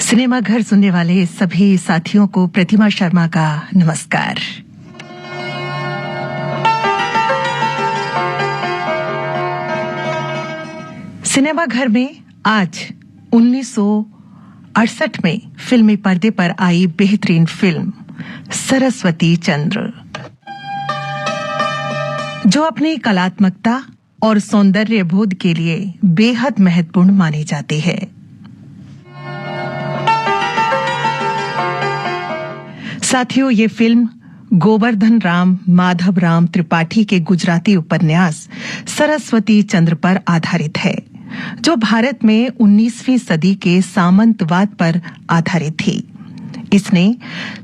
Cinema घर सुनने वाले सभी साथियों को प्रतिमा शर्मा का नमस्कार। सिनेमा घर में आज 1968 में फिल्मी पर्दे पर आई बेहतरीन फिल्म सरस्वती चंद्र, जो अपनी कलात्मकता और सौंदर्य बोध के लिए बेहद महत्वपूर्ण मानी जाती है। साथियों, ये फिल्म गोवर्धन राम माधव राम त्रिपाठी के गुजराती उपन्यास सरस्वती चंद्र पर आधारित है, जो भारत में 19वीं सदी के सामंतवाद पर आधारित थी। इसने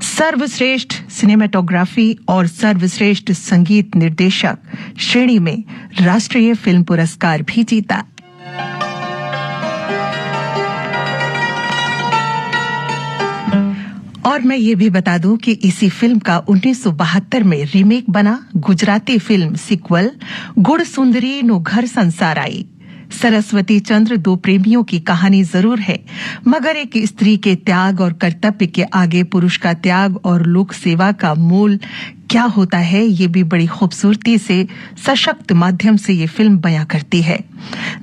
सर्वश्रेष्ठ सिनेमेटोग्राफी और सर्वश्रेष्ठ संगीत निर्देशक श्रेणी में राष्ट्रीय फिल्म पुरस्कार भी जीता। और मैं ये भी बता दूं कि इसी फिल्म का 1972 में रीमेक बना गुजराती फिल्म सीक्वल गुड़ सुंदरी नो घर संसार आई। सरस्वती चंद्र दो प्रेमियों की कहानी जरूर है, मगर एक स्त्री के त्याग और कर्तव्य के आगे पुरुष का त्याग और लोक सेवा का मूल क्या होता है, ये भी बड़ी खूबसूरती से सशक्त माध्यम से ये फिल्म बयां करती है।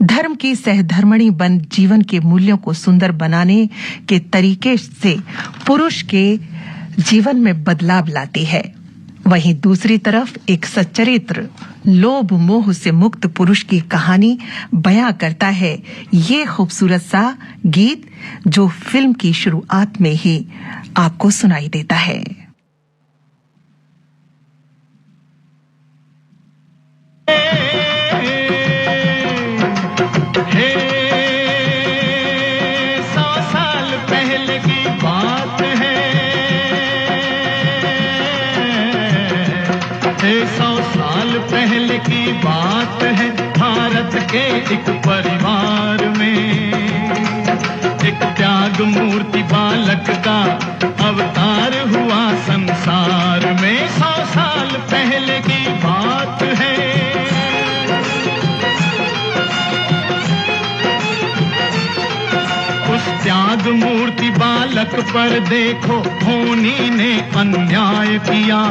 धर्म की सहधर्मणी बन जीवन के मूल्यों को सुंदर बनाने के तरीके से पुरुष के जीवन में बदलाव लाती है। वहीं दूसरी तरफ एक सच्चरित्र लोभ मोह से मुक्त पुरुष की कहानी बयां करता है ये खूबसूरत सा गीत, जो फिल्म की शुरुआत में ही आपको सुनाई देता है। बात है भारत के एक परिवार में, एक त्याग मूर्ति बालक का अवतार हुआ संसार में। 100 साल पहले की बात है। उस त्याग मूर्ति बालक पर देखो होनी ने अन्याय किया।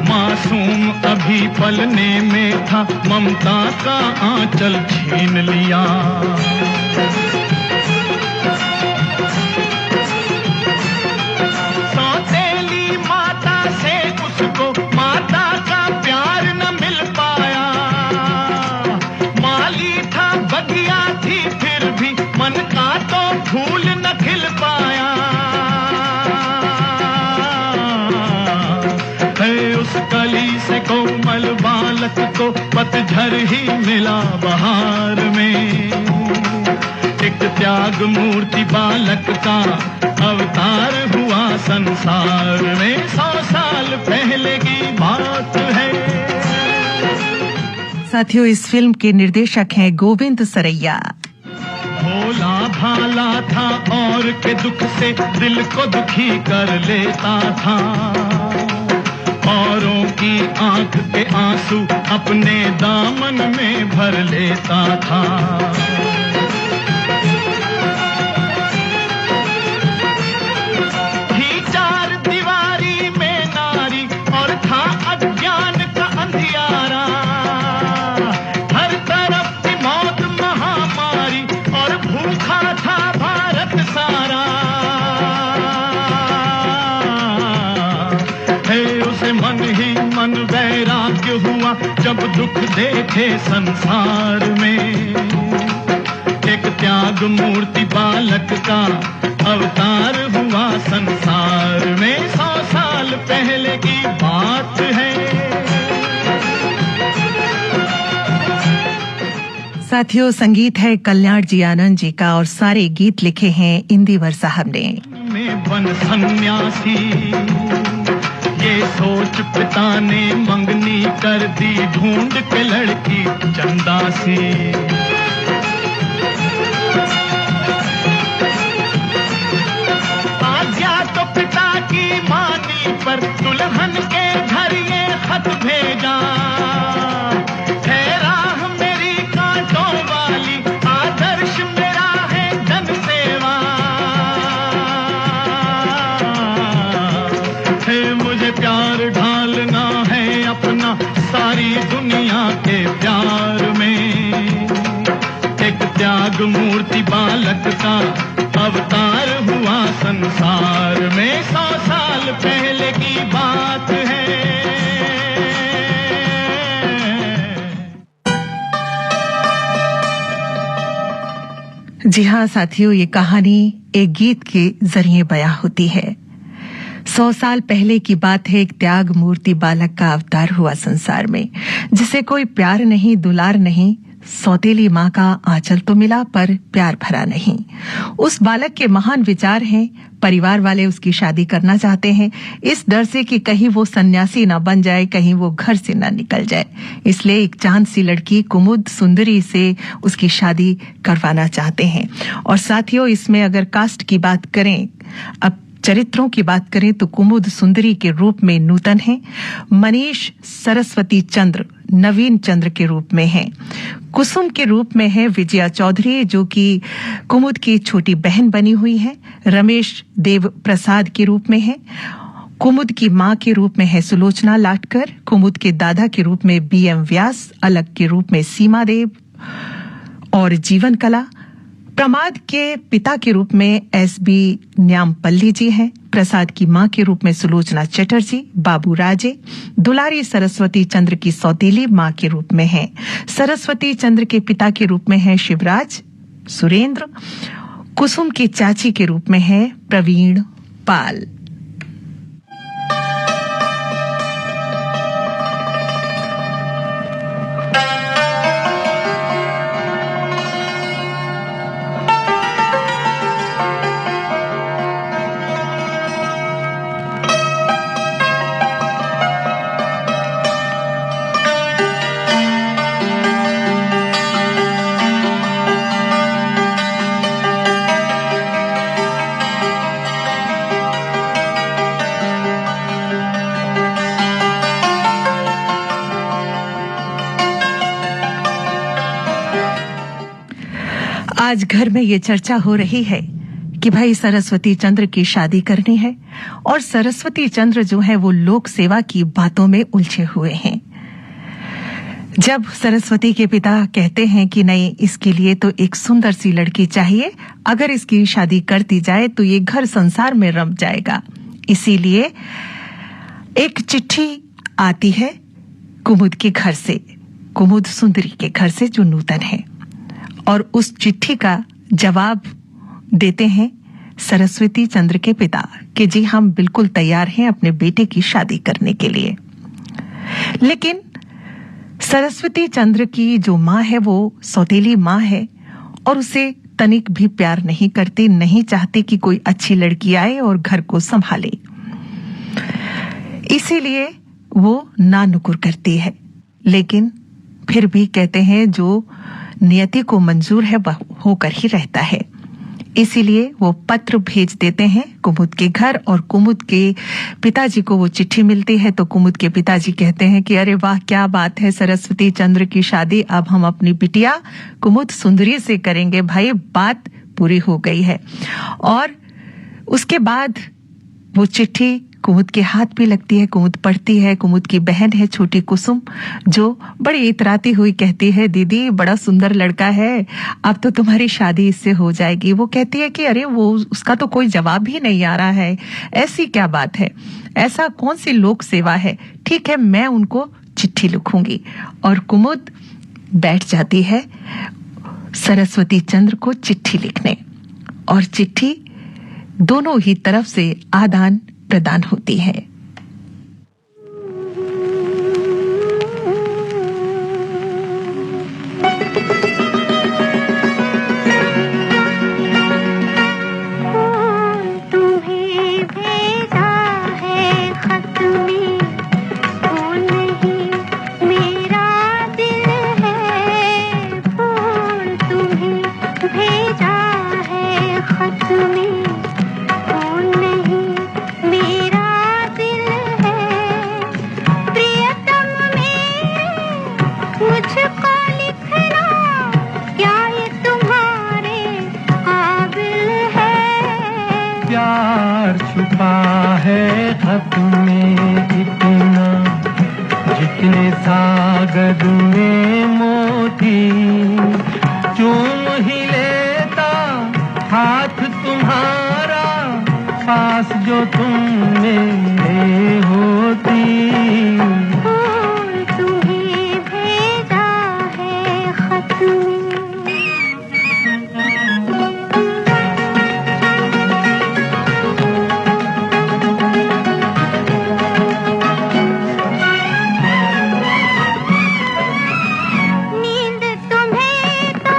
मासूम अभी पलने में था, ममता का आंचल छीन लिया। सौतेली माता से उसको माता का प्यार न मिल पाया। माली था बगिया थी फिर भी मन का तो फूल न खिल पाया। उस कली से कोमल बालक को पतझर ही मिला बहार में। एक त्याग मूर्ति बालक का अवतार हुआ संसार में। 100 साल पहले की बात है। साथियों, इस फिल्म के निर्देशक हैं गोविंद सरैया। भोला भाला था और के दुख से दिल को दुखी कर लेता था। औरों की आंख के आंसू अपने दामन में भर लेता था। थी चार दीवारी में नारी और था अज्ञान का अंधियारा। हर तरफ थी मौत महामारी और भूखा था भारत सारा। उसे मन ही मन वैराग्य हुआ जब दुख देखे संसार में। एक त्याग मूर्ति बालक का अवतार हुआ संसार में। 100 साल पहले की बात है। साथियों, संगीत है कल्याण जी आनंद जी का और सारे गीत लिखे हैं इंदिवर साहब ने। में बन सन्यासी ये सोच पिता ने मंगनी कर दी, ढूंढ के लड़की चंदासी। आज्ञा तो पिता की मानी पर दुल्हन के घर ये खत भेजा। है राह मेरी कांटों वाली, आदर्श मेरा है जन सेवा। त्याग मूर्ति बालक का अवतार हुआ संसार में। 100 साल पहले की बात है। जी हाँ साथियों, ये कहानी एक गीत के जरिए बयां होती है। 100 साल पहले की बात है। एक त्याग मूर्ति बालक का अवतार हुआ संसार में, जिसे कोई प्यार नहीं, दुलार नहीं, सौतेली माँ का आंचल तो मिला पर प्यार भरा नहीं। उस बालक के महान विचार हैं। परिवार वाले उसकी शादी करना चाहते हैं, इस डर से कि कहीं वो सन्यासी ना बन जाए, कहीं वो घर से ना निकल जाए। इसलिए एक चांद सी लड़की कुमुद सुंदरी से उसकी शादी करवाना चाहते हैं। और साथियों, इसमें अगर कास्ट की बात करें, अब चरित्रों की बात करें तो कुमुद सुंदरी के रूप में नूतन है, मनीष सरस्वती चंद्र नवीन चंद्र के रूप में है, कुसुम के रूप में है विजया चौधरी जो कि कुमुद की छोटी बहन बनी हुई है, रमेश देव प्रसाद के रूप में है, कुमुद की मां के रूप में है सुलोचना लाटकर, कुमुद के दादा के रूप में बीएम व्यास, अलग के रूप में सीमा देव और जीवन कला, प्रमाद के पिता के रूप में एसबी न्यामपल्ली जी हैं, प्रसाद की मां के रूप में सुलोचना चटर्जी, बाबू राजे, दुलारी सरस्वती चंद्र की सौतेली मां के रूप में हैं, सरस्वती चंद्र के पिता के रूप में है शिवराज सुरेंद्र, कुसुम की चाची के रूप में है प्रवीण पाल। आज घर में ये चर्चा हो रही है कि भाई सरस्वती चंद्र की शादी करनी है और सरस्वती चंद्र जो है वो लोक सेवा की बातों में उलझे हुए हैं। जब सरस्वती के पिता कहते हैं कि नहीं, इसके लिए तो एक सुंदर सी लड़की चाहिए, अगर इसकी शादी कर दी जाए तो ये घर संसार में रम जाएगा। इसीलिए एक चिट्ठी आती है कुमुद के घर से, कुमुद सुंदरी के घर से जो नूतन है, और उस चिट्ठी का जवाब देते हैं सरस्वती चंद्र के पिता कि जी हम बिल्कुल तैयार हैं अपने बेटे की शादी करने के लिए। लेकिन सरस्वती चंद्र की जो माँ है वो सौतेली माँ है और उसे तनिक भी प्यार नहीं करती, नहीं चाहती कि कोई अच्छी लड़की आए और घर को संभाले। इसीलिए वो ना नुकुर करती है, लेकिन फिर भी कहते हैं जो नियति को मंजूर है वह होकर ही रहता है। इसीलिए वो पत्र भेज देते हैं कुमुद के घर और कुमुद के पिताजी को वो चिट्ठी मिलती है तो कुमुद के पिताजी कहते हैं कि अरे वाह क्या बात है, सरस्वती चंद्र की शादी अब हम अपनी बिटिया कुमुद सुंदरी से करेंगे। भाई बात पूरी हो गई है। और उसके बाद वो चिट्ठी कुमुद के हाथ भी लगती है, कुमुद पढ़ती है। कुमुद की बहन है छोटी कुसुम जो बड़ी इतराती हुई कहती है दीदी बड़ा सुंदर लड़का है, अब तो तुम्हारी शादी इससे हो जाएगी। वो कहती है कि अरे वो उसका तो कोई जवाब ही नहीं आ रहा है, ऐसी क्या बात है, ऐसा कौन सी लोक सेवा है, ठीक है मैं उनको चिट्ठी लिखूंगी। और कुमुद बैठ जाती है सरस्वती चंद्र को चिट्ठी लिखने और चिट्ठी दोनों ही तरफ से आदान प्रदान होती है। तुम्हें भेजा है खत में, वो नहीं मेरा दिल है। फूल तुम्हें भेजा है खत में, है खत में इतना जितने सागर में मोती, चूम ही ले मेरे होती। फूल तुम्हें भेजा है खत में। नींद तुम्हें तो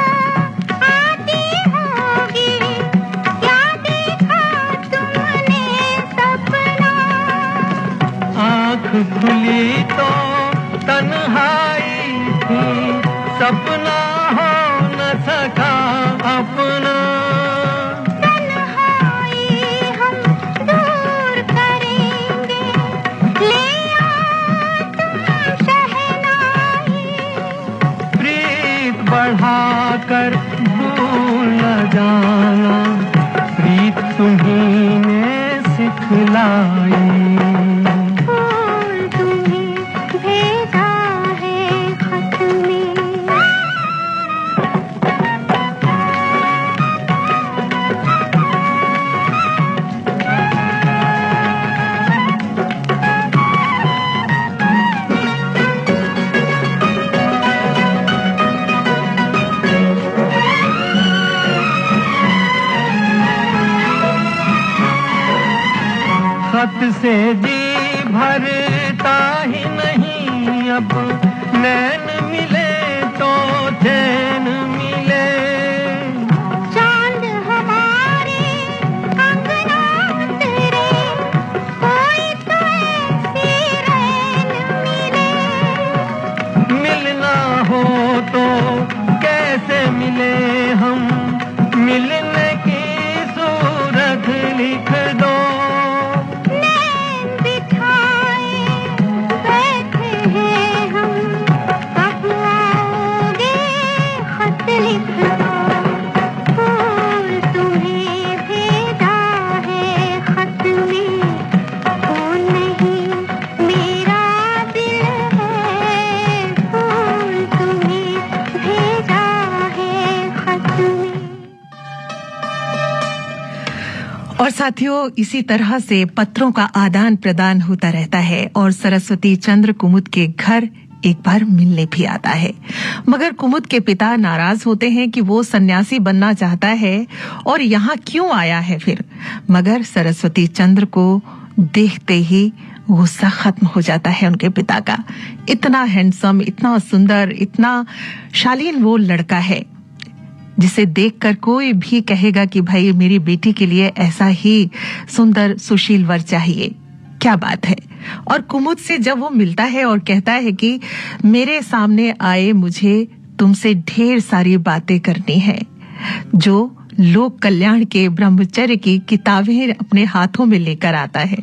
आती होगी, क्या देखा तुमने सपना। आँख खुली तो तन्हाई थी, सपना हो न सका अपना। तन्हाई हम दूर करेंगे, ले आओ तुम शहनाई। प्रीत बढ़ाकर भूल न जाना, प्रीत तुम्हीं ने सिखलाई। फूल तुम्हें भेजा है खत में। खत से जी भरता ही नहीं, अब नैन मिले तो चैन मिले। चांद हमारे अंगना उतरे, कोई तो ऐसी रैन मिले। मिलना हो तो कैसे मिले हम, मिलने की सूरत लिख दो। नैन बिठाए बैठे हैं हम, कब आओगे खत लिख दो। फूल तुम्हें भेजा है खत में। ओ नहीं मेरा दिल है, फूल तुम्हें भेजा है खत में। और साथियों, इसी तरह से पत्रों का आदान प्रदान होता रहता है और सरस्वती चंद्र कुमुद के घर एक बार मिलने भी आता है। मगर कुमुद के पिता नाराज होते हैं कि वो सन्यासी बनना चाहता है और यहाँ क्यों आया है फिर। मगर सरस्वती चंद्र को देखते ही गुस्सा खत्म हो जाता है उनके पिता का। इतना हैंडसम, इतना सुंदर, इतना शालीन वो लड़का है जिसे देखकर कोई भी कहेगा कि भाई मेरी बेटी के लिए ऐसा ही सुंदर सुशील वर चाहिए। क्या बात है। और कुमुद से जब वो मिलता है और कहता है कि मेरे सामने आए, मुझे तुमसे ढेर सारी बातें करनी है, जो लोक कल्याण के ब्रह्मचर्य की किताबें अपने हाथों में लेकर आता है।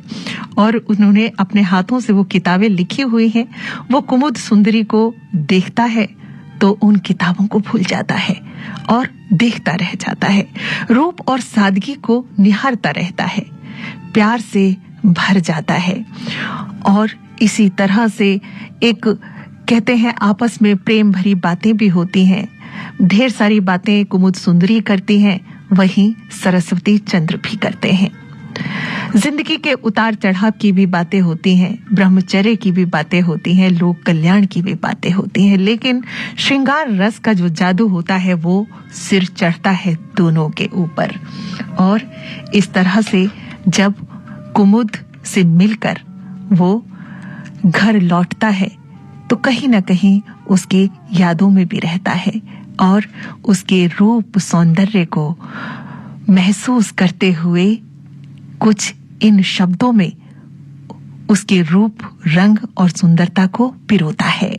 और उन्होंने अपने हाथों से वो किताबें लिखी हुई हैं। वो कुमुद सुंदरी को देखता है तो उन किताबों को भूल जाता है और देखता रह जाता है। रूप और सादगी को निहारता रहता है, प्यार से भर जाता है। और इसी तरह से एक कहते हैं आपस में प्रेम भरी बातें भी होती हैं। ढेर सारी बातें कुमुद सुंदरी करती हैं, वहीं सरस्वती चंद्र भी करते हैं। जिंदगी के उतार चढ़ाव की भी बातें होती हैं, ब्रह्मचर्य की भी बातें होती हैं, लोक कल्याण की भी बातें होती हैं। लेकिन श्रृंगार रस का जो जादू होता है वो सिर चढ़ता है दोनों के ऊपर। और इस तरह से जब कुमुद से मिलकर वो घर लौटता है तो कहीं न कहीं उसकी यादों में भी रहता है और उसके रूप सौंदर्य को महसूस करते हुए कुछ इन शब्दों में उसके रूप, रंग और सुंदरता को पिरोता है।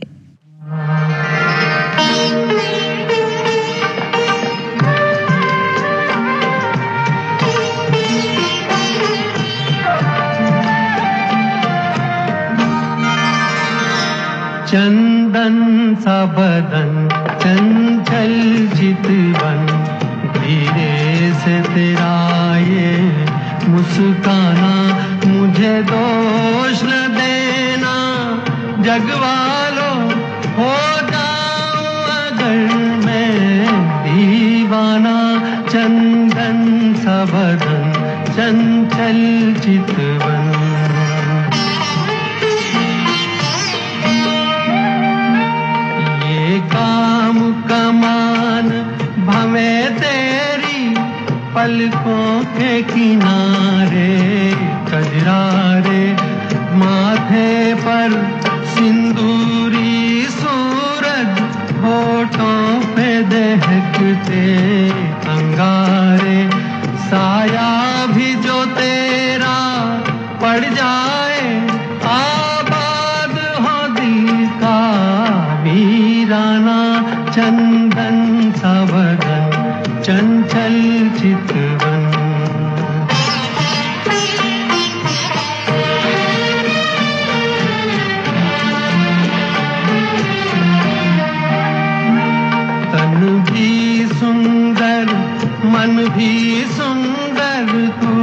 चंदन सा बदन चंचल चितवन, धीरे से तेरा ये मुस्काना, मुझे दोष न देना जगवालो, हो जाऊं अगर मैं दीवाना। चंदन सा बदन चंचल चितवन। में तेरी पलकों के किनारे कजरारे, माथे पर सिंदूरी सूरज, होठों पे दहकते अंगारे, साया भी जो तेरा पड़ जाए, आबाद हो दिल का वीराना, चंदन सा बदन, चंचल चितवन। तन भी सुंदर, मन भी सुंदर, तू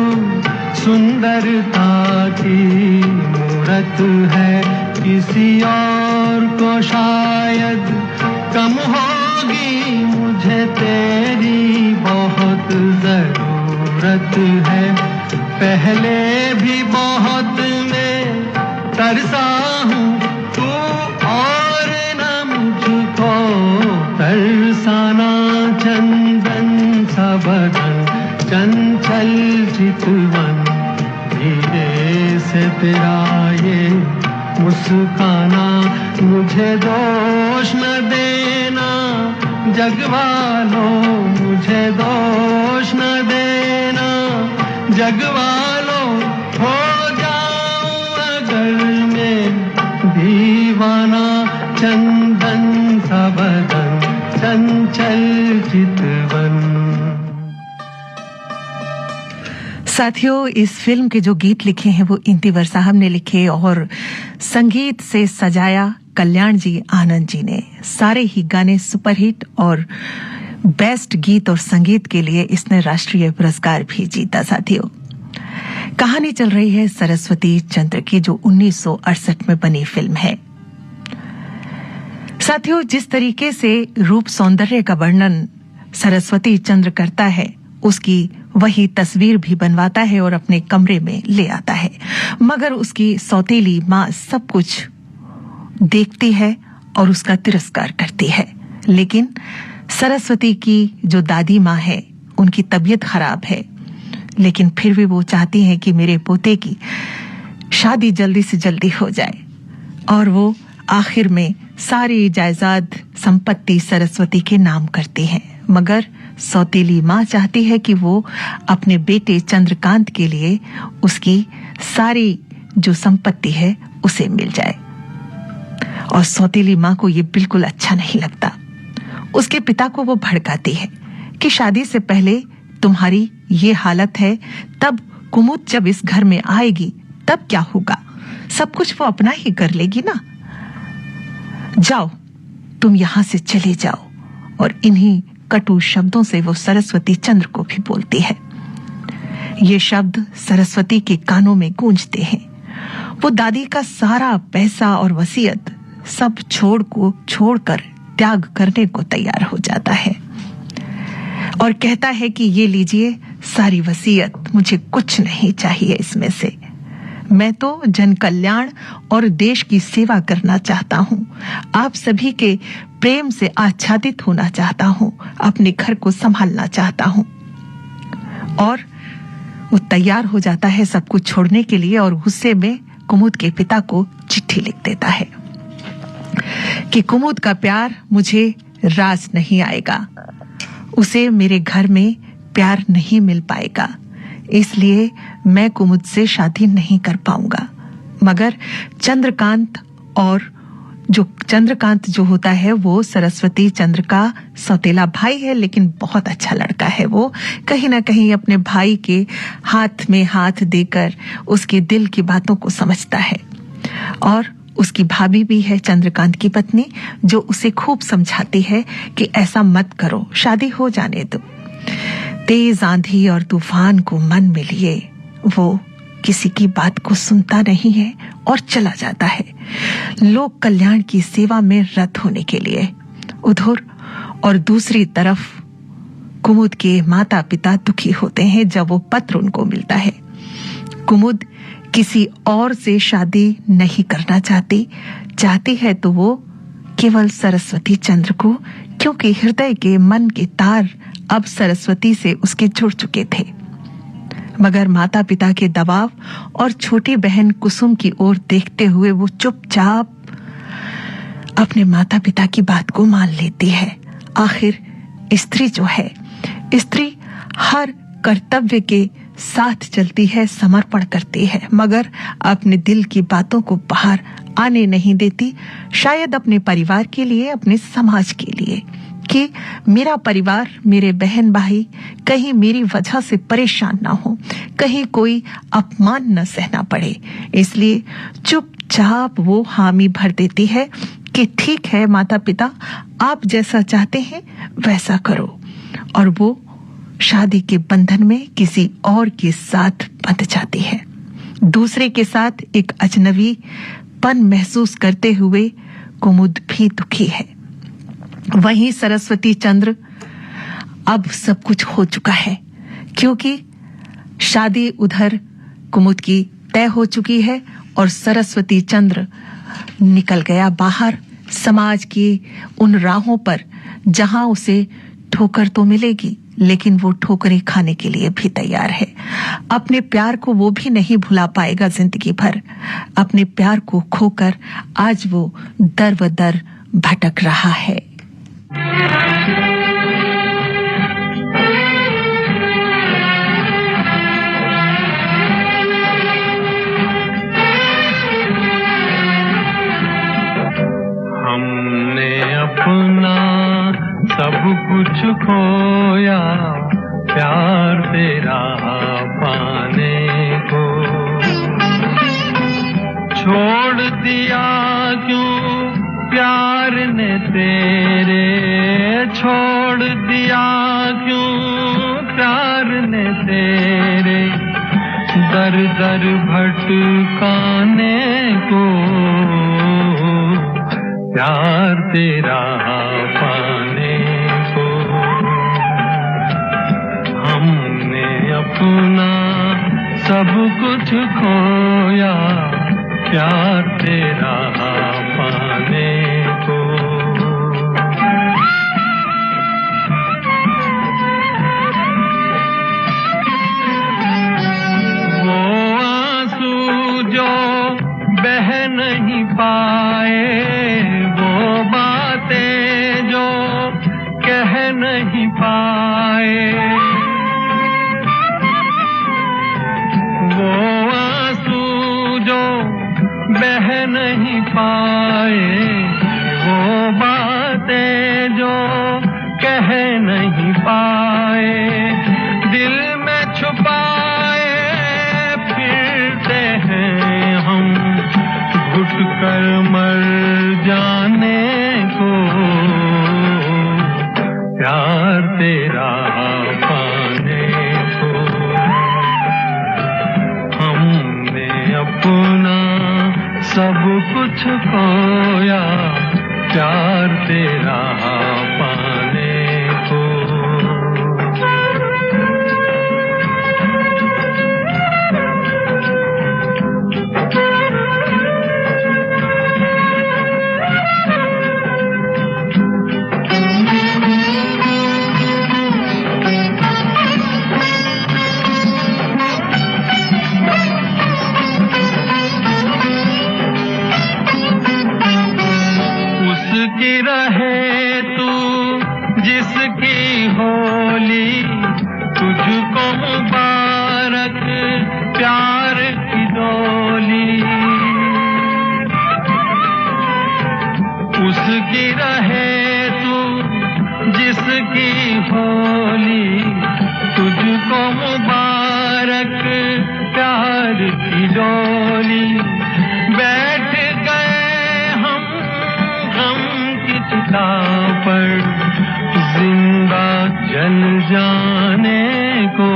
सुंदरता की मूरत है, किसी और को शायद कम होगी, मुझे तेरी बहुत जरूरत है। पहले भी बहुत मैं तरसा हूँ, तू और न मुझको तरसाना, चंदन सा बदन, चंचल चितवन, धीरे से तेरा ये मुस्काना, मुझे दोष न देना जग वालों, मुझे दोष न देना जग वालों, हो जाऊं अगर मैं दीवाना, चंदन सा बदन, चंचल चितवन। साथियों, इस फिल्म के जो गीत लिखे हैं वो इंदिवर साहब ने लिखे और संगीत से सजाया कल्याण जी आनंद जी ने। सारे ही गाने सुपरहिट और बेस्ट गीत और संगीत के लिए इसने राष्ट्रीय पुरस्कार भी जीता। साथियों, कहानी चल रही है सरस्वती चंद्र की, जो 1968 में बनी फिल्म है। साथियों, जिस तरीके से रूप सौंदर्य का वर्णन सरस्वती चंद्र करता है, उसकी वही तस्वीर भी बनवाता है और अपने कमरे में ले आता है, मगर उसकी सौतेली माँ सब कुछ देखती है और उसका तिरस्कार करती है। लेकिन सरस्वती की जो दादी माँ है, उनकी तबीयत खराब है, लेकिन फिर भी वो चाहती हैं कि मेरे पोते की शादी जल्दी से जल्दी हो जाए, और वो आखिर में सारी जायदाद संपत्ति सरस्वती के नाम करती हैं। मगर सौतेली माँ चाहती है कि वो अपने बेटे चंद्रकांत के लिए उसकी सारी जो संपत्ति है उसे मिल जाए, और सौतेली माँ को ये बिल्कुल अच्छा नहीं लगता। उसके पिता को वो भड़काती है कि शादी से पहले तुम्हारी ये हालत है, तब कुमुद जब इस घर में आएगी तब क्या होगा, सब कुछ वो अपना ही कर लेगी ना। जाओ, तुम यहां से चले जाओ। और इन्हीं कटु शब्दों से वो सरस्वती चंद्र को भी बोलती है। ये शब्द सरस्वती के कानों में गूंजते हैं। वो दादी का सारा पैसा और वसीयत सब छोड़कर त्याग करने को तैयार हो जाता है और कहता है कि ये लीजिए सारी वसीयत, मुझे कुछ नहीं चाहिए इसमें से। मैं तो जन कल्याण और देश की सेवा करना चाहता हूँ, आप सभी के प्रेम से आच्छादित होना चाहता हूँ, अपने घर को संभालना चाहता हूँ। और वो तैयार हो जाता है सब कुछ छोड़ने के लिए, और गुस्से में कुमुद के पिता को चिट्ठी लिख देता है कि कुमुद का प्यार मुझे रास नहीं आएगा, उसे मेरे घर में प्यार नहीं मिल पाएगा, इसलिए मैं कुमुद से शादी नहीं कर पाऊंगा। मगर चंद्रकांत जो होता है वो सरस्वती चंद्र का सौतेला भाई है, लेकिन बहुत अच्छा लड़का है। वो कहीं ना कहीं अपने भाई के हाथ में हाथ देकर उसके दिल की बातों को समझता है। और उसकी भाभी भी है चंद्रकांत की पत्नी, जो उसे खूब समझाती है कि ऐसा मत करो, शादी हो जाने दो। तेज आंधी और तूफान को मन में लिए वो किसी की बात को सुनता नहीं है और चला जाता है लोक कल्याण की सेवा में रत होने के लिए। उधर और दूसरी तरफ कुमुद के माता पिता दुखी होते हैं जब वो पत्र उनको मिलता है। कुमुद किसी और से शादी नहीं करना चाहती है तो वो केवल सरस्वती चंद्र को क्यों क्योंकि हृदय के मन के तार अब सरस्वती से उसके जुड़ चुके थे। मगर माता पिता के दबाव और छोटी बहन कुसुम की ओर देखते हुए वो चुपचाप अपने माता पिता की बात को मान लेती है। आखिर स्त्री जो है, स्त्री हर कर्तव्य के साथ चलती है, समर्पण करती है, मगर अपने दिल की बातों को बाहर आने नहीं देती। शायद अपने परिवार के लिए, अपने समाज के लिए, कि मेरा परिवार, मेरे बहन भाई कहीं मेरी वजह से परेशान ना हो, कहीं कोई अपमान न सहना पड़े। इसलिए चुपचाप वो हामी भर देती है कि ठीक है माता पिता, आप जैसा चाहते हैं वैसा करो। और वो शादी के बंधन में किसी और के साथ बंध जाती है। दूसरे के साथ एक अजनबीपन महसूस करते हुए कुमुद भी दुखी है। वहीं सरस्वती चंद्र, अब सब कुछ हो चुका है, क्योंकि शादी उधर कुमुद की तय हो चुकी है और सरस्वती चंद्र निकल गया बाहर, समाज की उन राहों पर जहां उसे ठोकर तो मिलेगी, लेकिन वो ठोकरें खाने के लिए भी तैयार है। अपने प्यार को वो भी नहीं भुला पाएगा जिंदगी भर। अपने प्यार को खोकर आज वो दर व दर भटक रहा है। हमने अपना सब कुछ खोया प्यार तेरा पाने को, छोड़ दिया क्यों प्यार ने तेरे, छोड़ दिया क्यों प्यार ने तेरे, दर दर भटकाने को, प्यार तेरा पाने को। हमने अपना सब कुछ खोया प्यार तेरा पाने को। वो आंसू जो बह नहीं पाए, वो बातें जो कह नहीं पाए, वो आंसू जो बह नहीं पाए, वो बातें जो कह नहीं पाए, दिल में छुपाए फिरते हैं हम, घुट कर मर जाने को, प्यार तेरा पाने को। हमने अपना सब कुछ खोया प्यार तेरा पाने को। उसकी रहे तू जिसकी होली, तुझको मुबारक प्यार की डोली। उसकी रहे तू जिसकी होली, तुझको मुबारक प्यार की डोली। बैठ गए हम गम की चिता पर, जिंदा जल जाने को,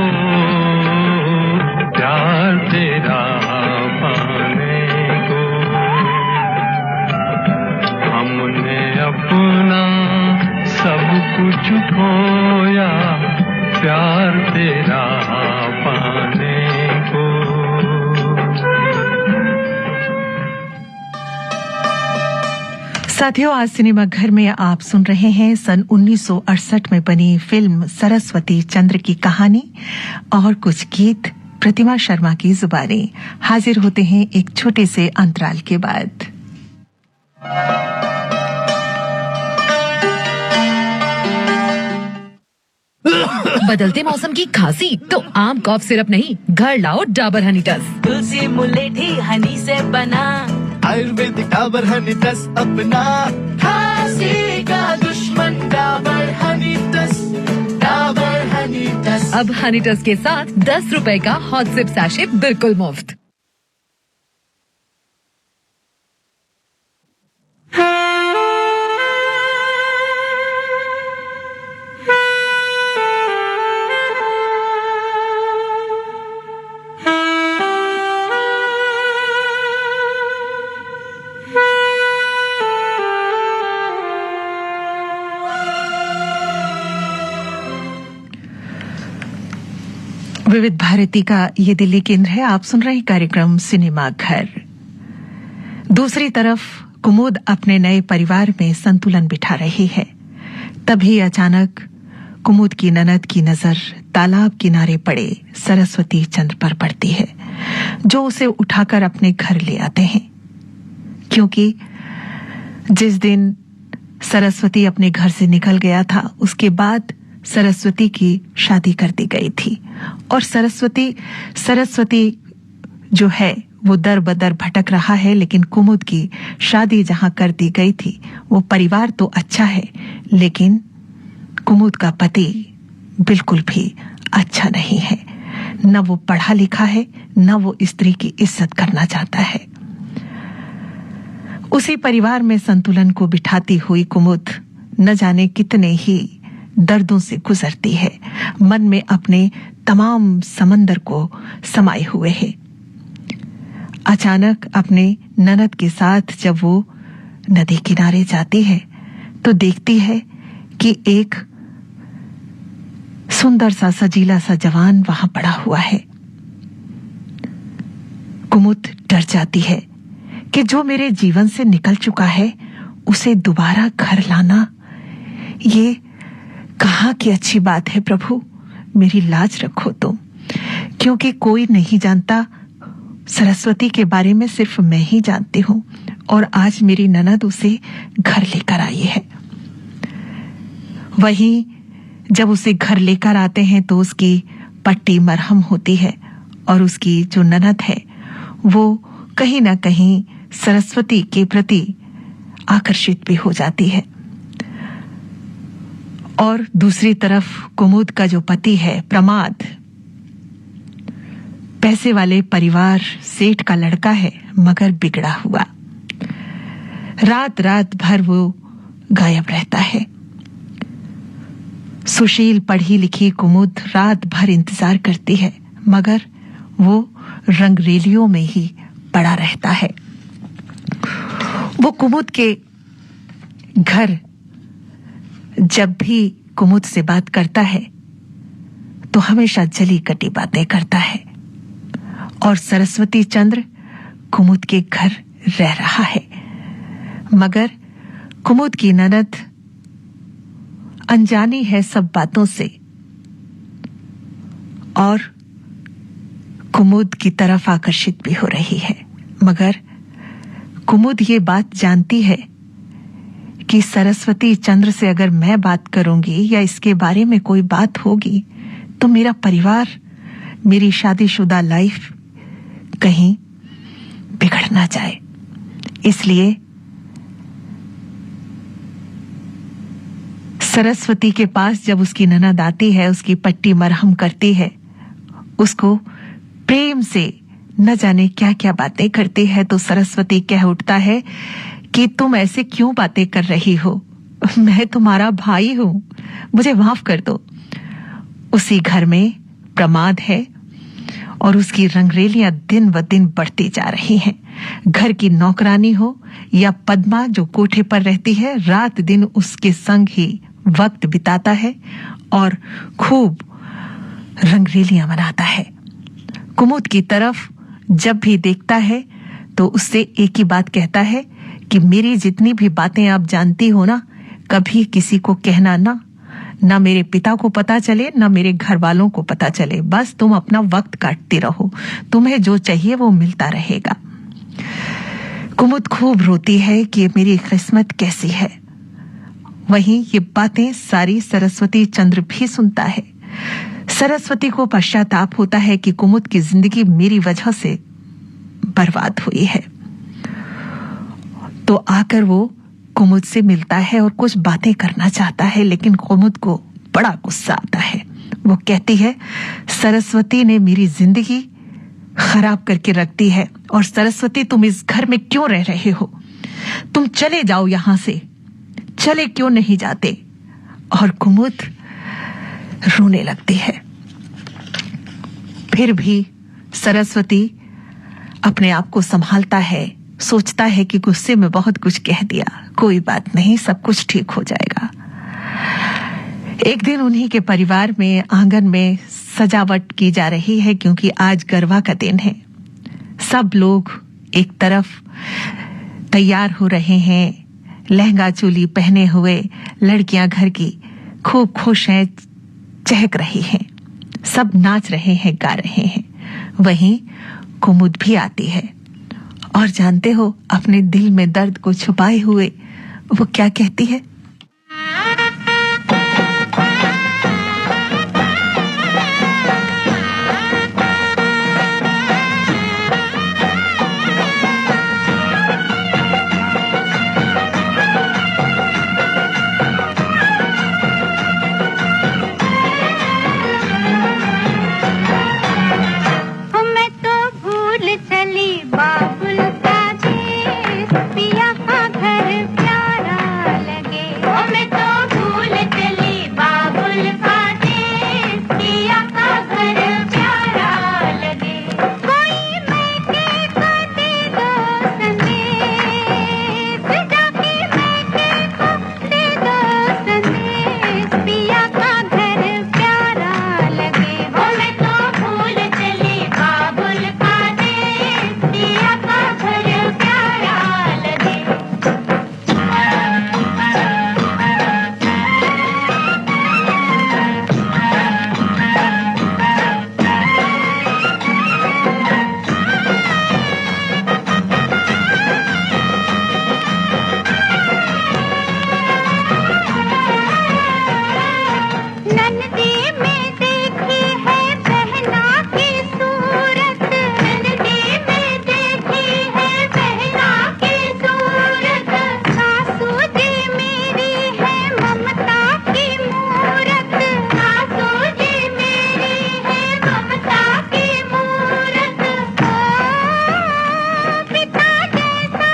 प्यार तेरा पाने को। हमने अपना सब कुछ खोया प्यार तेरा पाने को। साथियों, आज सिनेमा घर में आप सुन रहे हैं सन 1968 में बनी फिल्म सरस्वती चंद्र की कहानी और कुछ गीत प्रतिमा शर्मा की जुबानी। हाजिर होते हैं एक छोटे से अंतराल के बाद। बदलते मौसम की खांसी तो आम कॉफ सिरप नहीं, घर लाओ डाबर हनी टस। तुलसी मुलेठी हनी से बना, आयुर्वेदिक डाबर हनी टस अपना, खांसी का दुश्मन डाबर हनी टस, डाबर हनी टस। अब हनी टस के साथ 10 रुपए का हॉट सिप सैशे बिल्कुल मुफ्त। विविध भारती का ये दिल्ली केंद्र है। आप सुन रहे हैं कार्यक्रम सिनेमा घर। दूसरी तरफ कुमुद अपने नए परिवार में संतुलन बिठा रही है। तभी अचानक कुमुद की ननद की नजर तालाब किनारे पड़े सरस्वती चंद्र पर पड़ती है, जो उसे उठाकर अपने घर ले आते हैं। क्योंकि जिस दिन सरस्वती अपने घर से निकल गया था, उसके बाद सरस्वती की शादी कर दी गई थी और सरस्वती जो है वो दर बदर भटक रहा है। लेकिन कुमुद की शादी जहां कर दी गई थी, वो परिवार तो अच्छा है, लेकिन कुमुद का पति बिल्कुल भी अच्छा नहीं है। न वो पढ़ा लिखा है, न वो स्त्री की इज्जत करना चाहता है। उसी परिवार में संतुलन को बिठाती हुई कुमुद न जाने कितने ही दर्दों से गुजरती है। मन में अपने तमाम समंदर को समाये हुए है। अचानक अपने ननद के साथ जब वो नदी किनारे जाती है तो देखती है कि एक सुंदर सा सजीला सा जवान वहां पड़ा हुआ है। कुमुद डर जाती है कि जो मेरे जीवन से निकल चुका है, उसे दोबारा घर लाना, ये कहाँ की अच्छी बात है। प्रभु, मेरी लाज रखो तुम, क्योंकि कोई नहीं जानता सरस्वती के बारे में, सिर्फ मैं ही जानती हूं। और आज मेरी ननद उसे घर लेकर आई है। वहीं जब उसे घर लेकर आते हैं तो उसकी पट्टी मरहम होती है और उसकी जो ननद है वो कहीं ना कहीं सरस्वती के प्रति आकर्षित भी हो जाती है। और दूसरी तरफ कुमुद का जो पति है प्रमाद, पैसे वाले परिवार सेठ का लड़का है, मगर बिगड़ा हुआ। रात रात भर वो गायब रहता है। सुशील पढ़ी लिखी कुमुद रात भर इंतजार करती है, मगर वो रंगरेलियों में ही पड़ा रहता है। वो कुमुद के घर जब भी कुमुद से बात करता है तो हमेशा जली कटी बातें करता है। और सरस्वती चंद्र कुमुद के घर रह रहा है, मगर कुमुद की ननद अनजानी है सब बातों से और कुमुद की तरफ आकर्षित भी हो रही है। मगर कुमुद ये बात जानती है कि सरस्वती चंद्र से अगर मैं बात करूंगी या इसके बारे में कोई बात होगी तो मेरा परिवार, मेरी शादीशुदा लाइफ कहीं बिगड़ ना जाए। इसलिए सरस्वती के पास जब उसकी ननद आती है, उसकी पट्टी मरहम करती है, उसको प्रेम से न जाने क्या क्या बातें करती है, तो सरस्वती कह उठता है कि तुम ऐसे क्यों बातें कर रही हो, मैं तुम्हारा भाई हूं, मुझे माफ कर दो। उसी घर में प्रमाद है और उसकी रंगरेलियां दिन ब दिन बढ़ती जा रही हैं। घर की नौकरानी हो या पद्मा जो कोठे पर रहती है, रात दिन उसके संग ही वक्त बिताता है और खूब रंगरेलियां मनाता है। कुमुद की तरफ जब भी देखता है तो उससे एक ही बात कहता है कि मेरी जितनी भी बातें आप जानती हो ना, कभी किसी को कहना ना मेरे पिता को पता चले, ना मेरे घर वालों को पता चले। बस तुम अपना वक्त काटती रहो, तुम्हें जो चाहिए वो मिलता रहेगा। कुमुद खूब रोती है कि मेरी किस्मत कैसी है। वहीं ये बातें सारी सरस्वती चंद्र भी सुनता है। सरस्वती को पश्चाताप होता है कि कुमुद की जिंदगी मेरी वजह से बर्बाद हुई है। तो आकर वो कुमुद से मिलता है और कुछ बातें करना चाहता है, लेकिन कुमुद को बड़ा गुस्सा आता है। वो कहती है, सरस्वती ने मेरी जिंदगी खराब करके रख दी है, और सरस्वती तुम इस घर में क्यों रह रहे हो? तुम चले जाओ यहां से, चले क्यों नहीं जाते? और कुमुद रोने लगती है। फिर भी सरस्वती अपने आप को संभालता है, सोचता है कि गुस्से में बहुत कुछ कह दिया, कोई बात नहीं, सब कुछ ठीक हो जाएगा। एक दिन उन्हीं के परिवार में आंगन में सजावट की जा रही है, क्योंकि आज गरबा का दिन है। सब लोग एक तरफ तैयार हो रहे हैं, लहंगा चोली पहने हुए लड़कियां घर की खूब खुश हैं, चहक रही हैं, सब नाच रहे हैं, गा रहे हैं। वहीं कुमुद भी आती है, और जानते हो, अपने दिल में दर्द को छुपाए हुए वो क्या कहती है? मैं तो भूल चली बाबुल का देश, पिया का घर प्यारा लगे। मैं तो भूल चली बाबुल का देश, पिया का घर प्यारा लगे। कोई मैके को दे दो संदेश, जाके मैके को दे दो संदेश, पिया का घर प्यारा लगे। मैं तो भूल चली बाबुल का देश, पिया का घर प्यारा लगे। नन्दी में देखी है बहना की सूरत, नन्दी में देखी है बहना की सूरत। सासू जी मेरी है ममता की मूरत, सासू जी मेरी है ममता की मूरत। पिता जैसा,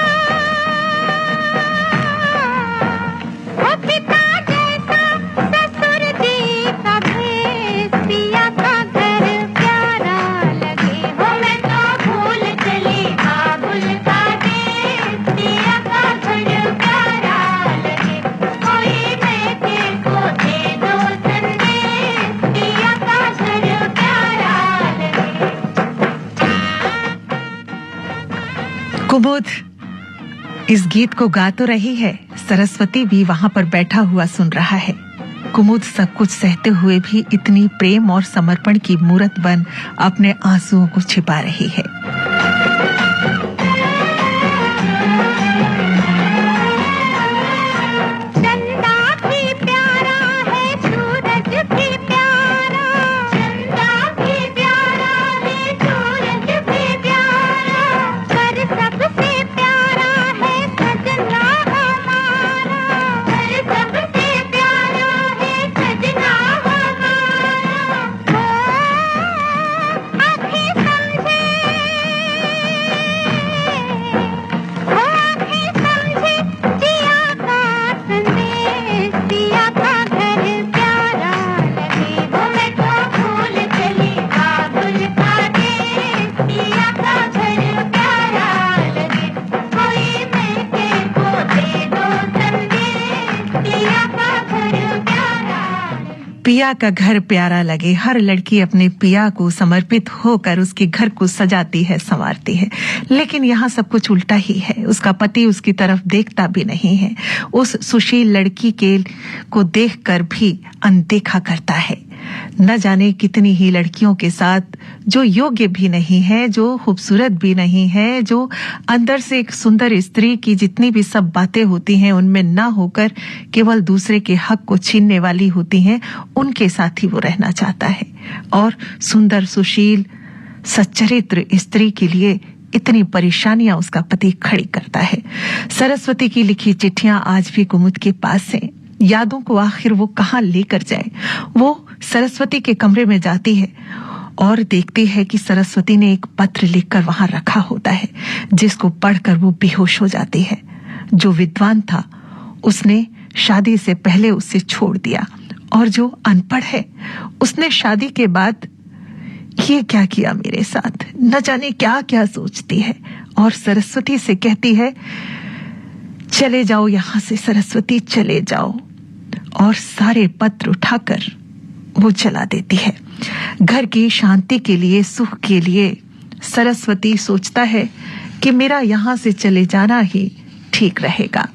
ओ पिता जैसा ससुर जी का भेष, पिया का घर प्यारा लगे। मैं तो भूल चली बाबुल का देश, पिया का घर प्यारा लगे। कोई मैके को दे दो संदेश, पिया का घर प्यारा लगे। कुमुद इस गीत को गा तो रही है, सरस्वती भी वहां पर बैठा हुआ सुन रहा है। कुमुद सब कुछ सहते हुए भी इतनी प्रेम और समर्पण की मूरत बन अपने आंसुओं को छिपा रही है। चंदा भी प्यारा है, सूरज भी प्यारा, चंदा भी प्यारा है, सूरज भी प्यारा, पर सबसे प्यारा है सजना हमारा, पर सबसे प्यारा है सजना हमारा। आँखें समझे पिया का घर प्यारा लगे, हर लड़की अपने पिया को समर्पित होकर उसके घर को सजाती है, संवारती है। लेकिन यहाँ सब कुछ उल्टा ही है। उसका पति उसकी तरफ देखता भी नहीं है, उस सुशील लड़की को देखकर भी अनदेखा करता है। न जाने कितनी ही लड़कियों के साथ जो योग्य भी नहीं है, जो खूबसूरत भी नहीं है, जो अंदर से एक सुंदर स्त्री की जितनी भी सब बातें होती हैं उनमें ना होकर केवल दूसरे के हक को छीनने वाली होती हैं, उनके साथ ही वो रहना चाहता है। और सुंदर सुशील सच्चरित्र स्त्री के लिए इतनी परेशानियां उसका पति खड़ी करता है। सरस्वती की लिखी चिट्ठियां आज भी कुमुद के पास हैं। यादों को आखिर वो कहाँ लेकर जाए। वो सरस्वती के कमरे में जाती है और देखती है कि सरस्वती ने एक पत्र लिखकर वहां रखा होता है, जिसको पढ़कर वो बेहोश हो जाती है। जो विद्वान था उसने शादी से पहले उसे छोड़ दिया, और जो अनपढ़ है उसने शादी के बाद ये क्या किया मेरे साथ, न जाने क्या क्या सोचती है। और सरस्वती से कहती है, चले जाओ यहां से सरस्वती, चले जाओ। और सारे पत्र उठाकर वो जला देती है। घर की शांति के लिए, सुख के लिए सरस्वती सोचता है कि मेरा यहां से चले जाना ही ठीक रहेगा।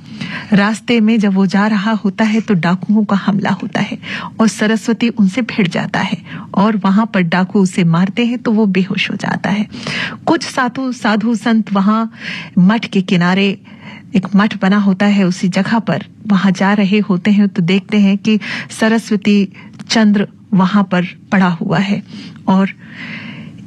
रास्ते में जब वो जा रहा होता है तो डाकुओं का हमला होता है और सरस्वती उनसे भिड़ जाता है और वहां पर डाकू उसे मारते हैं तो वो बेहोश हो जाता है। कुछ साधु संत वहां मठ के किनारे, एक मठ बना होता है उसी जगह पर, वहां जा रहे होते हैं तो देखते हैं कि सरस्वती चंद्र वहां पर पड़ा हुआ है और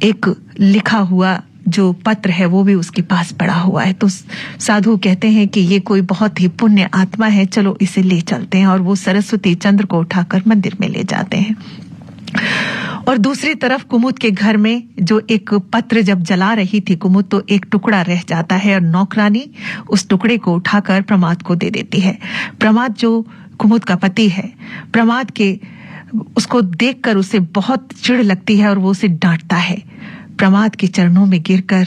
एक लिखा हुआ जो पत्र है वो भी उसके पास पड़ा हुआ है। तो साधु कहते हैं कि ये कोई बहुत ही पुण्य आत्मा है, चलो इसे ले चलते हैं। और वो सरस्वती चंद्र को उठाकर मंदिर में ले जाते हैं। और दूसरी तरफ कुमुद के घर में जो एक पत्र जब जला रही थी कुमुद, तो एक टुकड़ा रह जाता है और नौकरानी उस टुकड़े को उठाकर प्रमाद को दे देती है। प्रमाद जो कुमुद का पति है, प्रमाद के उसको देखकर उसे बहुत चिढ़ लगती है और वो उसे डांटता है। प्रमाद के चरणों में गिरकर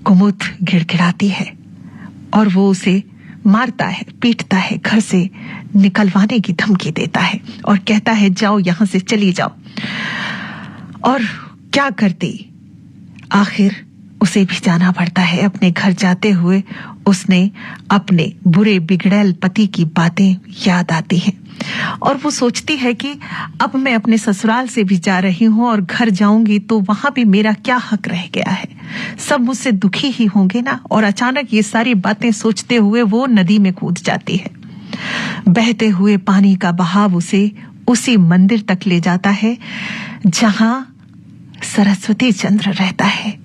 कुमुद गिड़गिड़ाती है और वो उसे मारता है, पीटता है, घर से निकलवाने की धमकी देता है और कहता है जाओ यहां से, चली जाओ। और क्या करती, आखिर उसे भी जाना पड़ता है। अपने घर जाते हुए उसने अपने बुरे बिगड़ैल पति की बातें याद आती हैं और वो सोचती है कि अब मैं अपने ससुराल से भी जा रही हूं और घर जाऊंगी तो वहां भी मेरा क्या हक रह गया है, सब मुझसे दुखी ही होंगे ना। और अचानक ये सारी बातें सोचते हुए वो नदी में कूद जाती है। बहते हुए पानी का बहाव उसे उसी मंदिर तक ले जाता है जहां सरस्वती चंद्र रहता है।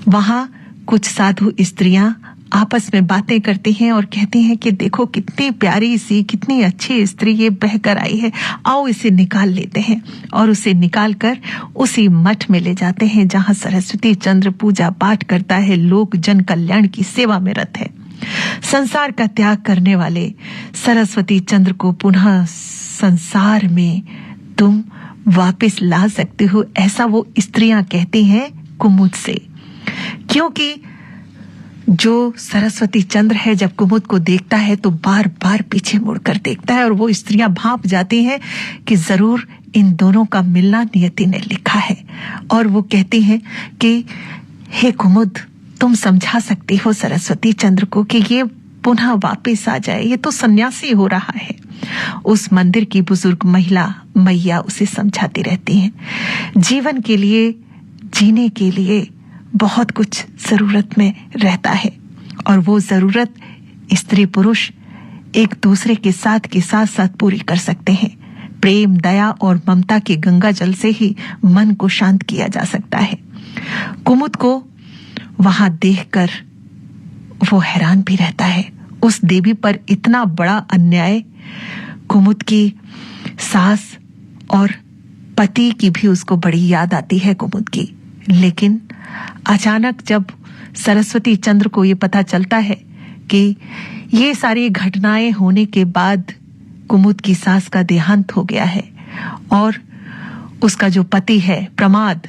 वहां कुछ साधु स्त्रियां आपस में बातें करती हैं और कहती हैं कि देखो कितनी प्यारी सी, कितनी अच्छी स्त्री ये बहकर आई है, आओ इसे निकाल लेते हैं। और उसे निकालकर उसी मठ में ले जाते हैं जहां सरस्वती चंद्र पूजा पाठ करता है, लोक जन कल्याण की सेवा में रत है। संसार का त्याग करने वाले सरस्वती चंद्र को पुनः संसार में तुम वापस ला सकते हो, ऐसा वो स्त्रियां कहती हैं कुमुद से। क्योंकि जो सरस्वती चंद्र है जब कुमुद को देखता है तो बार बार पीछे मुड़कर देखता है और वो स्त्रियां भांप जाती हैं कि जरूर इन दोनों का मिलना नियति ने लिखा है। और वो कहती हैं कि हे कुमुद, तुम समझा सकती हो सरस्वती चंद्र को कि ये पुनः वापस आ जाए, ये तो सन्यासी हो रहा है। उस मंदिर की बुजुर्ग महिला मैया उसे समझाती रहती हैं। जीवन के लिए, जीने के लिए बहुत कुछ जरूरत में रहता है और वो जरूरत स्त्री पुरुष एक दूसरे के साथ पूरी कर सकते हैं। प्रेम, दया और ममता के गंगा जल से ही मन को शांत किया जा सकता है। कुमुद को वहां देखकर वो हैरान भी रहता है। उस देवी पर इतना बड़ा अन्याय, कुमुद की सास और पति की भी उसको बड़ी याद आती है कुमुद की। लेकिन अचानक जब सरस्वती चंद्र को ये पता चलता है कि ये सारी घटनाएं होने के बाद कुमुद की सास का देहांत हो गया है और उसका जो पति है प्रमाद,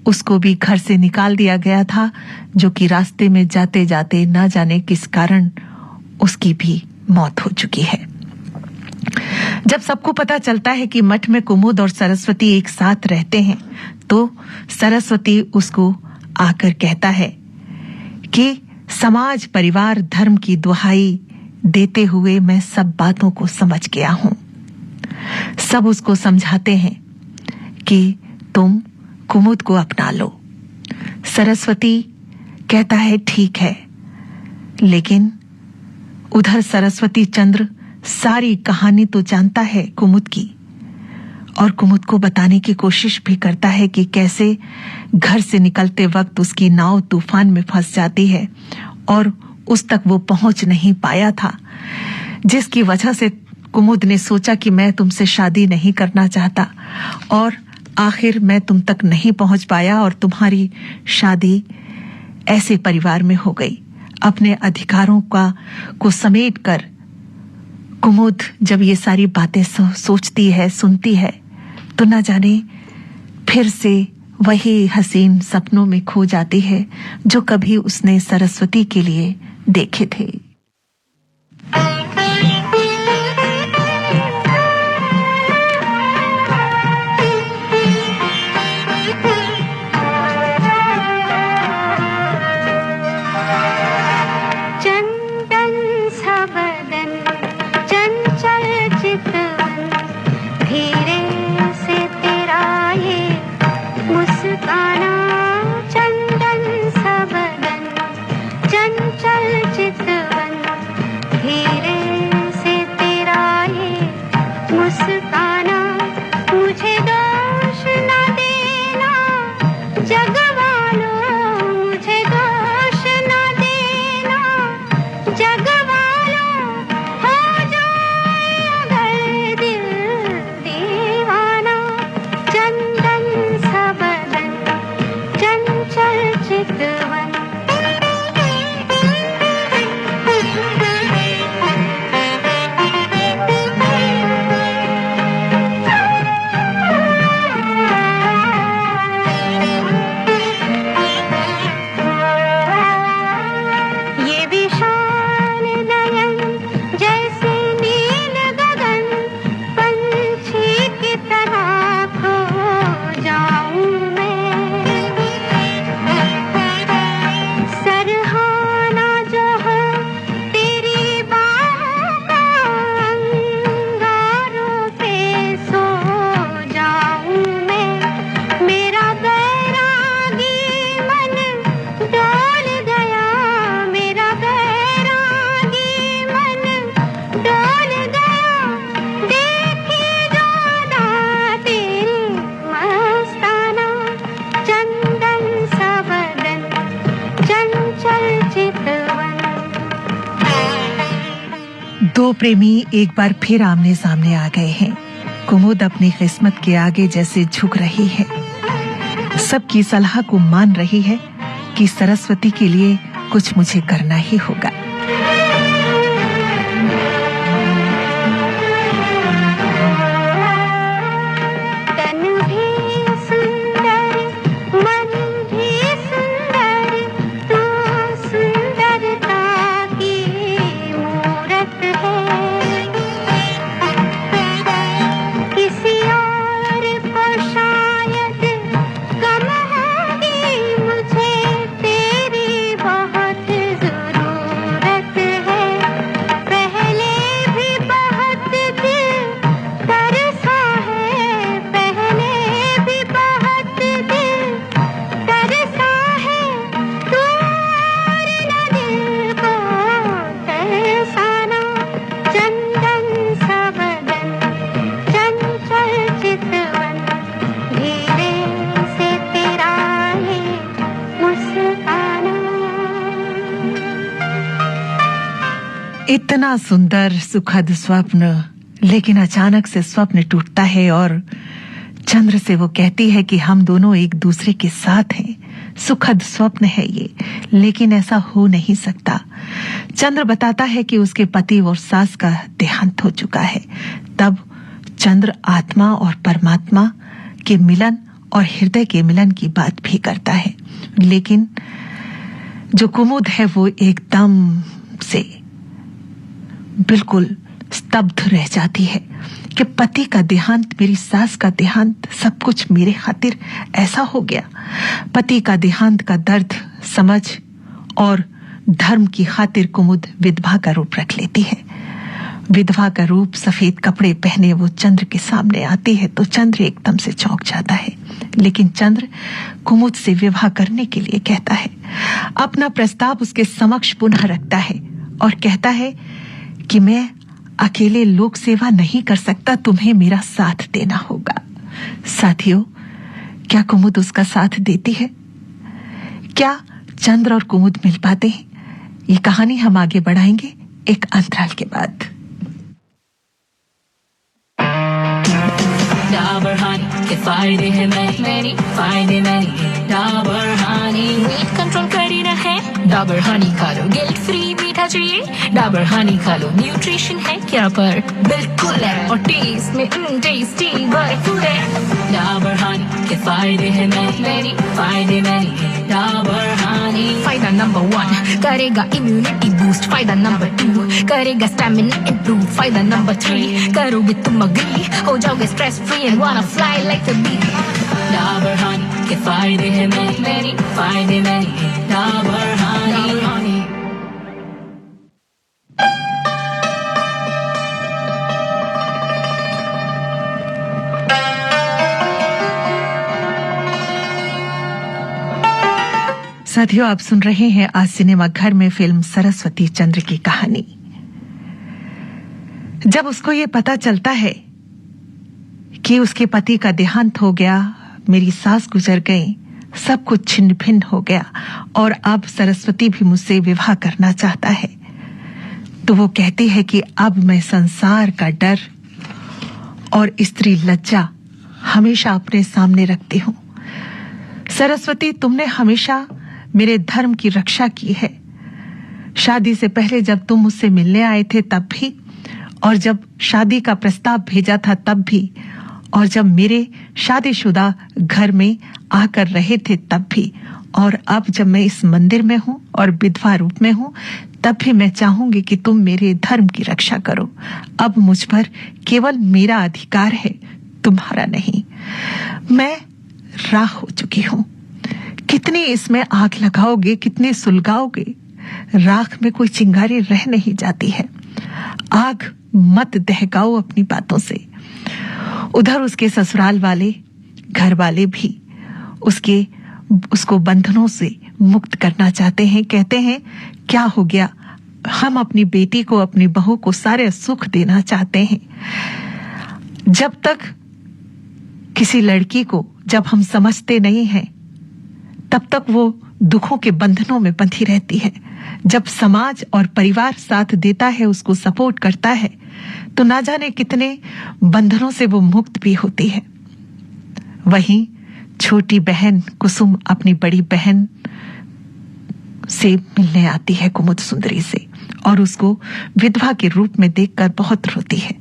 उसको भी घर से निकाल दिया गया था, जो कि रास्ते में जाते जाते न जाने किस कारण उसकी भी मौत हो चुकी है। जब सबको पता चलता है कि मठ में कुमुद और सरस्वती एक साथ रहते हैं, तो सरस्वती उसको आकर कहता है कि समाज, परिवार, धर्म की दुहाई देते हुए मैं सब बातों को समझ गया हूं। सब उसको समझाते हैं कि तुम कुमुद को अपना लो। सरस्वती कहता है ठीक है, लेकिन उधर सरस्वती चंद्र सारी कहानी तो जानता है कुमुद की, और कुमुद को बताने की कोशिश भी करता है कि कैसे घर से निकलते वक्त उसकी नाव तूफान में फंस जाती है और उस तक वो पहुंच नहीं पाया था, जिसकी वजह से कुमुद ने सोचा कि मैं तुमसे शादी नहीं करना चाहता, और आखिर मैं तुम तक नहीं पहुंच पाया और तुम्हारी शादी ऐसे परिवार में हो गई। अपने अधिकारों को समेट कर कुमुद जब ये सारी बातें सोचती है, सुनती है, तो न जाने फिर से वही हसीन सपनों में खो जाती है जो कभी उसने सरस्वती के लिए देखे थे। दो प्रेमी एक बार फिर आमने सामने आ गए हैं। कुमुद अपनी किस्मत के आगे जैसे झुक रही है, सबकी सलाह को मान रही है कि सरस्वती के लिए कुछ मुझे करना ही होगा। इतना सुंदर सुखद स्वप्न, लेकिन अचानक से स्वप्न टूटता है और चंद्र से वो कहती है कि हम दोनों एक दूसरे के साथ हैं। सुखद स्वप्न है ये, लेकिन ऐसा हो नहीं सकता। चंद्र बताता है कि उसके पति और सास का देहांत हो चुका है। तब चंद्र आत्मा और परमात्मा के मिलन और हृदय के मिलन की बात भी करता है, लेकिन जो कुमुद है वो एकदम से बिल्कुल स्तब्ध रह जाती है कि पति का देहांत, मेरी सास का देहांत, सब कुछ मेरे खातिर ऐसा हो गया। पति का देहांत का दर्द समझ और धर्म की खातिर कुमुद विधवा का रूप रख लेती है। विधवा का रूप, सफेद कपड़े पहने वो चंद्र के सामने आती है तो चंद्र एकदम से चौंक जाता है। लेकिन चंद्र कुमुद से विवाह करने के लिए कहता है, अपना प्रस्ताव उसके समक्ष पुनः रखता है और कहता है कि मैं अकेले लोक सेवा नहीं कर सकता, तुम्हें मेरा साथ देना होगा। साथियों, क्या कुमुद उसका साथ देती है? क्या चंद्र और कुमुद मिल पाते हैं? ये कहानी हम आगे बढ़ाएंगे एक अंतराल के बाद। डाबर हानी के फायदे हैं मैनी, फायदे मैनी। डाबर हानी वेट कंट्रोल करीना है। डाबर हानी खा लो, गिल्ट फ्री मीठा चाहिए। डाबर हानी खा लो, न्यूट्रिशन है क्या पर बिल्कुल है, और टेस्ट में टेस्टी भरपूर है। डाबर हानी के फायदे हैं मैनी, फायदे मैनी। डाबर हानी फायदा नंबर 1 करेगा इम्यूनिटी बूस्ट, फायदा नंबर 2 करेगा स्टैमिना इंप्रूव, फायदा नंबर 3 करोगे तुम अग्री, हो जाओगे stress free and wanna fly like a bee. Dabur honey के फायदे हैं मैनी, फायदे मैनी। डाबर हानी। साथियों, आप सुन रहे हैं आज सिनेमा घर में फिल्म सरस्वती चंद्र की कहानी। जब उसको ये पता चलता है कि उसके पति का देहांत हो गया, मेरी सास गुजर गई, सब कुछ छिन्न भिन्न हो गया और अब सरस्वती भी मुझसे विवाह करना चाहता है, तो वो कहती है कि अब मैं संसार का डर और स्त्री लज्जा हमेशा अपने सामने रखती हूं। सरस्वती, तुमने हमेशा मेरे धर्म की रक्षा की है। शादी से पहले जब तुम मुझसे मिलने आए थे तब भी, और जब शादी का प्रस्ताव भेजा था तब भी, और जब मेरे शादीशुदा घर में आकर रहे थे तब भी, और अब जब मैं इस मंदिर में हूं और विधवा रूप में हूं तब भी मैं चाहूंगी कि तुम मेरे धर्म की रक्षा करो। अब मुझ पर केवल मेरा अधिकार है, तुम्हारा नहीं। मैं राख हो चुकी हूं। कितनी इसमें आग लगाओगे, कितने सुलगाओगे, राख में कोई चिंगारी रह नहीं जाती है। आग मत दहकाओ अपनी बातों से। उधर उसके ससुराल वाले, घर वाले भी उसको बंधनों से मुक्त करना चाहते हैं। कहते हैं, क्या हो गया, हम अपनी बेटी को, अपनी बहू को सारे सुख देना चाहते हैं। जब तक किसी लड़की को जब हम समझते नहीं हैं तब तक वो दुखों के बंधनों में बंधी रहती है। जब समाज और परिवार साथ देता है, उसको सपोर्ट करता है, तो ना जाने कितने बंधनों से वो मुक्त भी होती है। वहीं छोटी बहन कुसुम अपनी बड़ी बहन से मिलने आती है कुमुद सुंदरी से, और उसको विधवा के रूप में देखकर बहुत रोती है।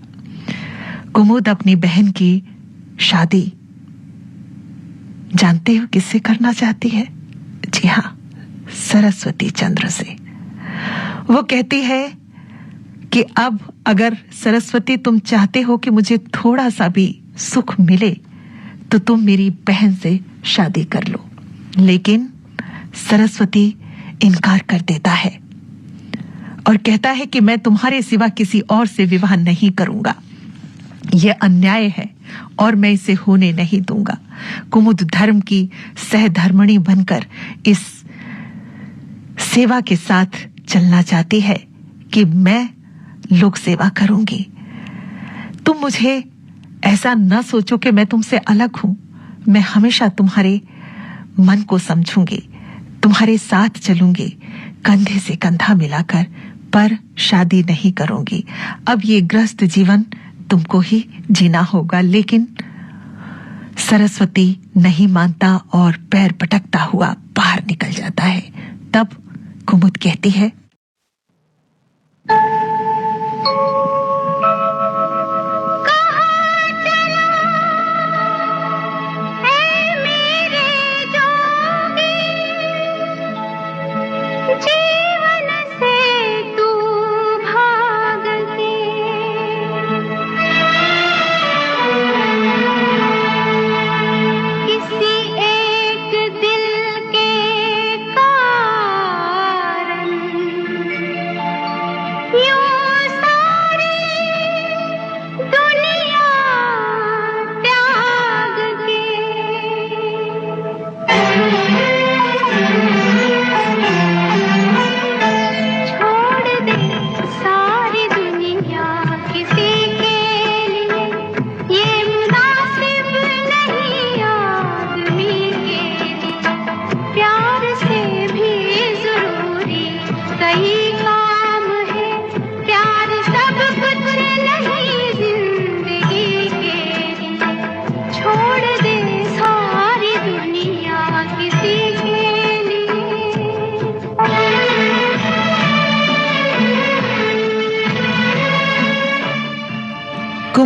कुमुद अपनी बहन की शादी जानते हो किससे करना चाहती है? जी हां, सरस्वती चंद्र से। वो कहती है कि अब अगर सरस्वती तुम चाहते हो कि मुझे थोड़ा सा भी सुख मिले तो तुम मेरी बहन से शादी कर लो। लेकिन सरस्वती इनकार कर देता है और कहता है कि मैं तुम्हारे सिवा किसी और से विवाह नहीं करूंगा। यह अन्याय है और मैं इसे होने नहीं दूंगा। कुमुद धर्म की सहधर्मिणी बनकर इस सेवा के साथ चलना चाहती है कि मैं लोक सेवा करूंगी। तुम मुझे ऐसा न सोचो कि मैं तुमसे अलग हूं। मैं हमेशा तुम्हारे मन को समझूंगी, तुम्हारे साथ चलूंगी, कंधे से कंधा मिलाकर, पर शादी नहीं करूंगी। अब ये ग्रस्त जीवन तुमको ही जीना होगा। लेकिन सरस्वती नहीं मानता और पैर पटकता हुआ बाहर निकल जाता है। तब कुमुद कहती है, जीवन से तू भाग के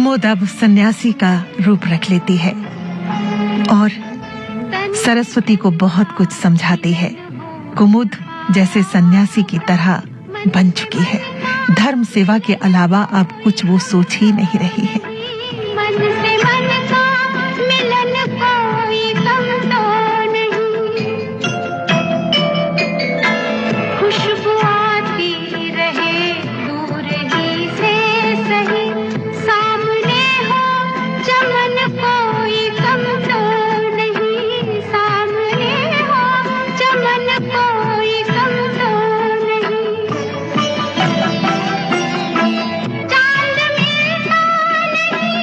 कुमुद अब सन्यासी का रूप रख लेती है और सरस्वती को बहुत कुछ समझाती है। कुमुद जैसे सन्यासी की तरह बन चुकी है। धर्म सेवा के अलावा अब कुछ वो सोच ही नहीं रही है। मन से मन का मिलन कोई कम तो नहीं, खुशबू आती रहे दूर ही से सही, सामने हो चमन कोई कम तो नहीं, सामने हो चमन कोई कम तो नहीं। चांद मिलता नहीं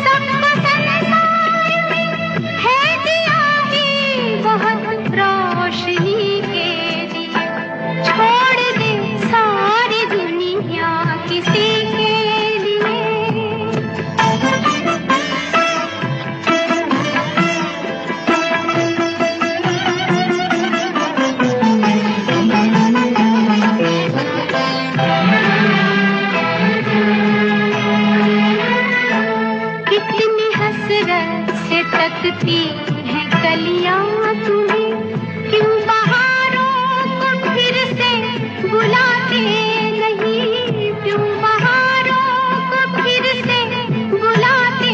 सबको संसार में, है दिया ही बहुत रोशनी के लिए, छोड़ दे सारी दुनिया किसी के लिए। कितनी हसरत से तकती हैं कलियां तुम्हें, क्यों बहारों को फिर से बुलाते नहीं, क्यों बहारों को फिर से बुलाते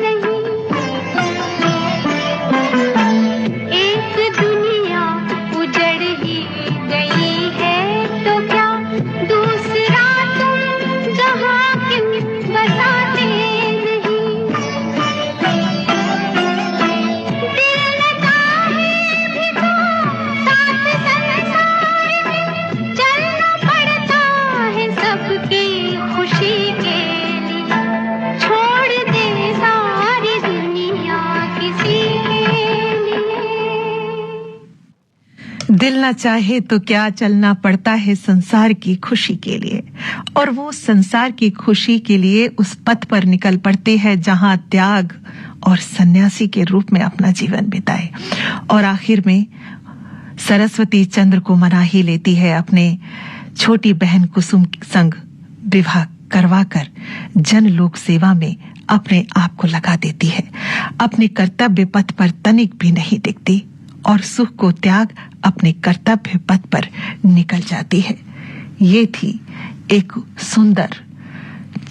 नहीं। एक दुनिया उजड़ ही गई है तो क्या, दूसरा तुम जहां क्यों बसाते नहीं। दिल न चाहे भी तो साथ संसार में, चलना पड़ता है सबकी खुशी के लिए, छोड़ दे सारी दुनिया किसी के लिए। दिल ना चाहे तो क्या, चलना पड़ता है संसार की खुशी के लिए। और वो संसार की खुशी के लिए उस पथ पर निकल पड़ते हैं जहां त्याग और सन्यासी के रूप में अपना जीवन बिताए। और आखिर में सरस्वती चंद्र को मना ही लेती है। अपने छोटी बहन कुसुम संग विवाह करवाकर जन लोक सेवा में अपने आप को लगा देती है। अपने कर्तव्य पथ पर तनिक भी नहीं टिकती और सुख को त्याग अपने कर्तव्य पथ पर निकल जाती है। ये थी एक सुंदर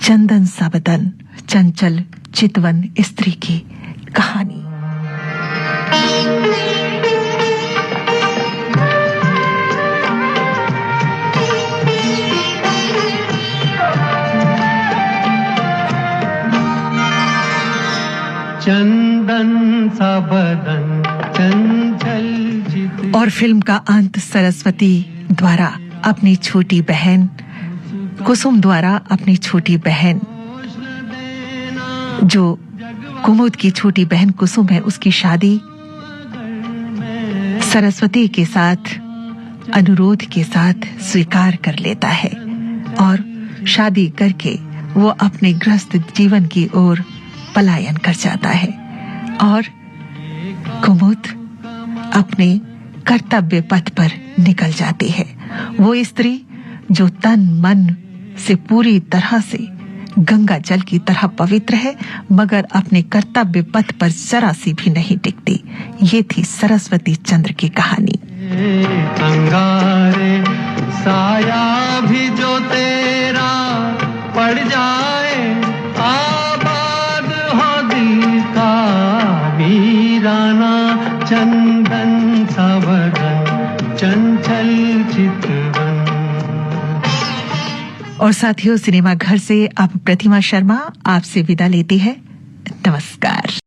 चंदन सा बदन चंचल चितवन स्त्री की कहानी। चंदन सा बदन चंचल चित। और फिल्म का अंत सरस्वती द्वारा अपनी छोटी बहन कुसुम द्वारा अपनी छोटी बहन, जो कुमुद की छोटी बहन कुसुम है, उसकी शादी सरस्वती के साथ अनुरोध के साथ स्वीकार कर लेता है और शादी करके वो अपने गृहस्थ जीवन की ओर पलायन कर जाता है। और कुमुद अपने कर्तव्य पथ पर निकल जाती है। वो स्त्री जो तन मन से पूरी तरह से गंगा जल की तरह पवित्र है, मगर अपने कर्तव्य पथ पर जरा सी भी नहीं टिकती। ये थी सरस्वती चंद्र की कहानी। अंगारे साया भी जो तेरा पड़ जाए, आबाद हो दिल का वीराना, चंदन सा बदन चंचल चितवन। और साथियों, सिनेमा घर से अब प्रतिमा शर्मा आपसे विदा लेती है। नमस्कार।